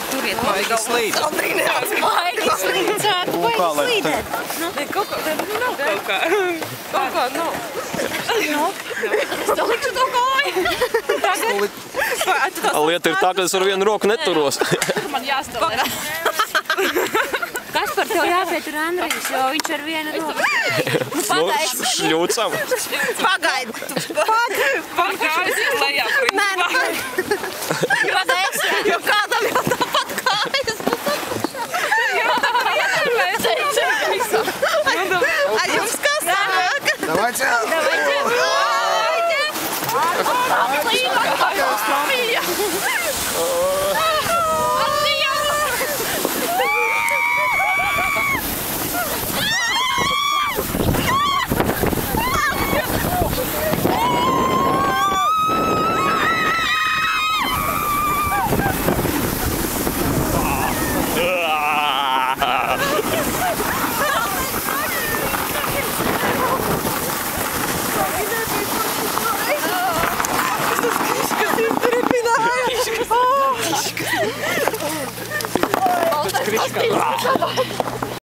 Turiet maigi slīdēt. Maigi slīdēt. Vai slīdēt? Ne, kaut kā. Kaut kā nav. Es to likšu to kāju. Lieta ir tā, ka es ar vienu roku neturos. Man jāstāvē. Kas par tev jāpietur Andrijs, jo viņš ar vienu roku. Nu, šļūcam. Pagaidi. Pagājas lejā, principā. Pagaidi, jo kādam jau tāpat kājas būs atpušā. Ar jums kas sāk? Давай, čau! Kriška.